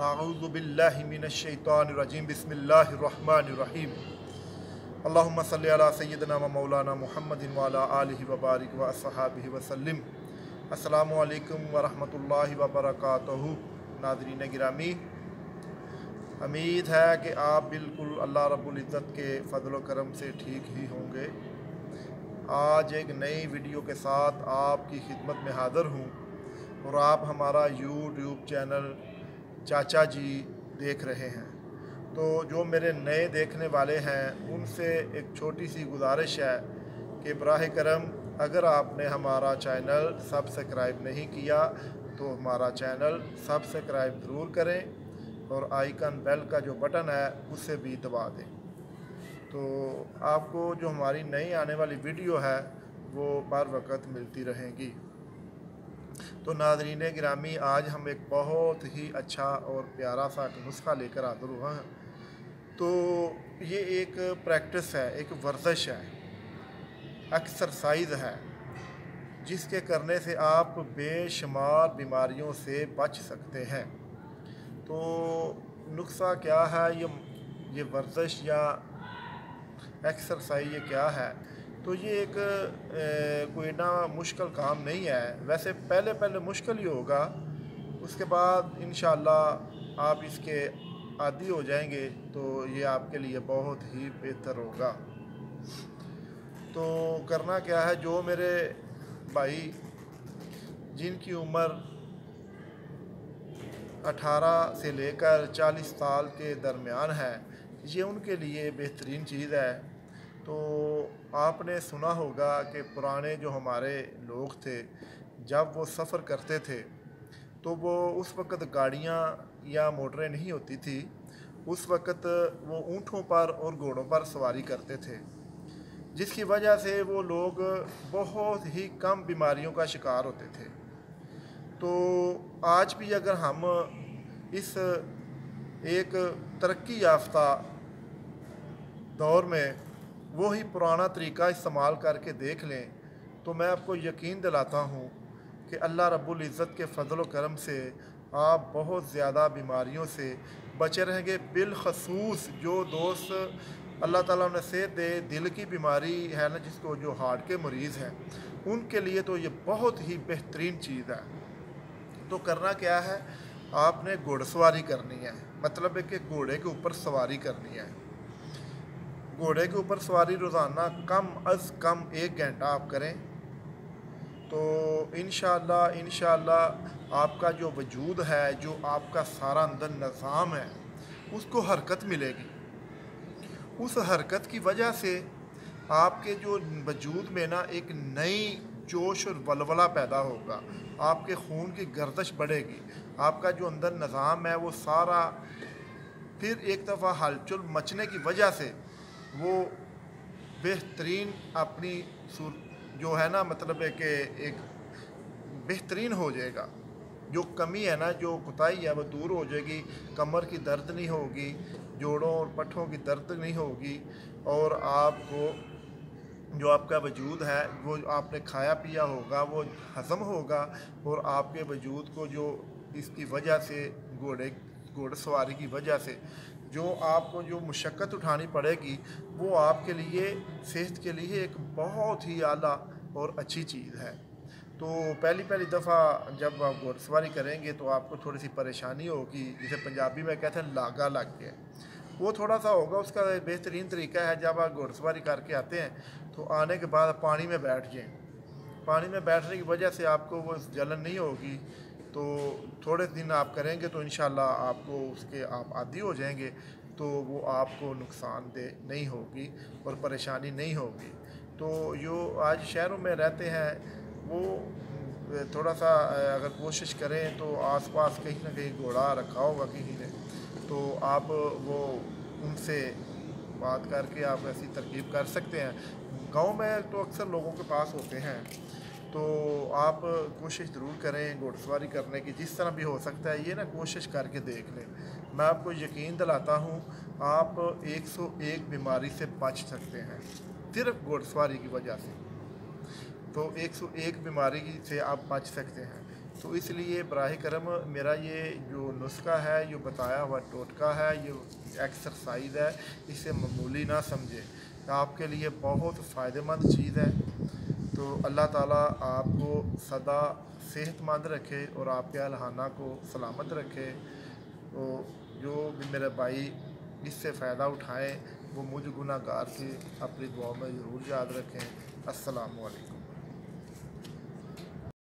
अऊज़ु बिल्लाहि मिनश्शैतानिर्रजीम बिस्मिल्लाहिर्रहमानिर्रहीम अल्लाहुम्मा सल्लि अला सय्यिदिना व मौलाना मुहम्मदिन व अला आलिहि व बारिक व अस्सहाबिहि व सल्लिम। अस्सलामु अलैकुम व रहमतुल्लाहि व बरकातुहू। नाज़रीन गिरामी, उम्मीद है कि आप बिल्कुल अल्लाह रब्बुल इज़्ज़त के फ़ज़ल व करम से ठीक ही होंगे। आज एक नई वीडियो के साथ आपकी खिदमत में हाज़िर हूँ और आप हमारा यूट्यूब चैनल चाचा जी देख रहे हैं। तो जो मेरे नए देखने वाले हैं उनसे एक छोटी सी गुजारिश है कि बराह करम अगर आपने हमारा चैनल सब्सक्राइब नहीं किया तो हमारा चैनल सब्सक्राइब ज़रूर करें और आइकन बेल का जो बटन है उसे भी दबा दें। तो आपको जो हमारी नई आने वाली वीडियो है वो बर वक़्त मिलती रहेंगी। तो नाज़रीन गिरामी, आज हम एक बहुत ही अच्छा और प्यारा सा नुस्खा लेकर हाज़िर हुआ हैं। तो ये एक प्रैक्टिस है, एक वर्जिश है, एक्सरसाइज है, जिसके करने से आप बेशुमार बीमारियों से बच सकते हैं। तो नुस्खा क्या है, ये वर्जिश या एक्सरसाइज ये क्या है? तो ये एक कोई ना मुश्किल काम नहीं है। वैसे पहले मुश्किल ही होगा, उसके बाद इंशाअल्लाह आप इसके आदी हो जाएंगे तो ये आपके लिए बहुत ही बेहतर होगा। तो करना क्या है, जो मेरे भाई जिनकी उम्र 18 से लेकर 40 साल के दरमियान है, ये उनके लिए बेहतरीन चीज़ है। तो आपने सुना होगा कि पुराने जो हमारे लोग थे, जब वो सफ़र करते थे तो वो उस वक़्त गाड़ियाँ या मोटरें नहीं होती थी, उस वक़्त वो ऊँटों पर और घोड़ों पर सवारी करते थे, जिसकी वजह से वो लोग बहुत ही कम बीमारियों का शिकार होते थे। तो आज भी अगर हम इस एक तरक्की याफ्ता दौर में वही पुराना तरीका इस्तेमाल करके देख लें तो मैं आपको यकीन दिलाता हूँ कि अल्लाह रब्बुल इज़्ज़त के फ़ज़ल व करम से आप बहुत ज़्यादा बीमारियों से बचे रहेंगे। बिलख़सूस जो दोस्त अल्लाह ताला ने सेहत दे, दिल की बीमारी है ना, जिसको जो हार्ट के मरीज़ हैं, उनके लिए तो ये बहुत ही बेहतरीन चीज़ है। तो करना क्या है, आपने घोड़सवारी करनी है, मतलब है कि घोड़े के ऊपर सवारी करनी है। घोड़े के ऊपर सवारी रोज़ाना कम अज़ कम 1 घंटा आप करें तो इंशाअल्लाह आपका जो वजूद है, जो आपका सारा अंदर निज़ाम है, उसको हरकत मिलेगी। उस हरकत की वजह से आपके जो वजूद में ना एक नई जोश और वलवला पैदा होगा, आपके खून की गर्दिश बढ़ेगी, आपका जो अंदर निज़ाम है वो सारा फिर एक दफ़ा हलचल मचने की वजह से वो बेहतरीन अपनी जो है ना, मतलब है कि एक बेहतरीन हो जाएगा। जो कमी है ना, जो कोताही है वो दूर हो जाएगी, कमर की दर्द नहीं होगी, जोड़ों और पट्ठों की दर्द नहीं होगी, और आपको जो आपका वजूद है वो आपने खाया पिया होगा वो हज़म होगा, और आपके वजूद को जो इसकी वजह से घोड़सवारी की वजह से जो आपको जो मुशक्क़त उठानी पड़ेगी वो आपके लिए सेहत के लिए एक बहुत ही आला और अच्छी चीज़ है। तो पहली दफ़ा जब आप घोड़सवारी करेंगे तो आपको थोड़ी सी परेशानी होगी, जिसे पंजाबी में कहते हैं लागा लग गया, वो थोड़ा सा होगा। उसका बेहतरीन तरीका है, जब आप घोड़सवारी करके आते हैं तो आने के बाद पानी में बैठ जाएँ। पानी में बैठने की वजह से आपको वो जलन नहीं होगी। तो थोड़े दिन आप करेंगे तो इंशाअल्लाह आपको उसके आप आदी हो जाएंगे, तो वो आपको नुकसानदेह नहीं होगी और परेशानी नहीं होगी। तो जो आज शहरों में रहते हैं वो थोड़ा सा अगर कोशिश करें तो आसपास कहीं ना कहीं घोड़ा रखा होगा किसी ने, तो आप वो उनसे बात करके आप ऐसी तरकीब कर सकते हैं। गांव में तो अक्सर लोगों के पास होते हैं, तो आप कोशिश ज़रूर करें घोड़सवारी करने की, जिस तरह भी हो सकता है ये ना कोशिश करके देख लें। मैं आपको यकीन दिलाता हूँ आप 101 बीमारी से बच सकते हैं सिर्फ घोड़सवारी की वजह से। तो 101 बीमारी से आप बच सकते हैं। तो इसलिए बराह करम मेरा ये जो नुस्खा है, जो बताया हुआ टोटका है, ये एक्सरसाइज है, इसे मामूली ना समझे, आपके लिए बहुत फ़ायदेमंद चीज़ है। तो अल्लाह ताला आपको सदा सेहतमंद रखे और आपके अल्हाना को सलामत रखे। तो जो भी मेरे भाई इससे फ़ायदा उठाएं वो मुझ गुनाहगार के अपनी दुआ में ज़रूर याद रखें। अस्सलामु अलैकुम।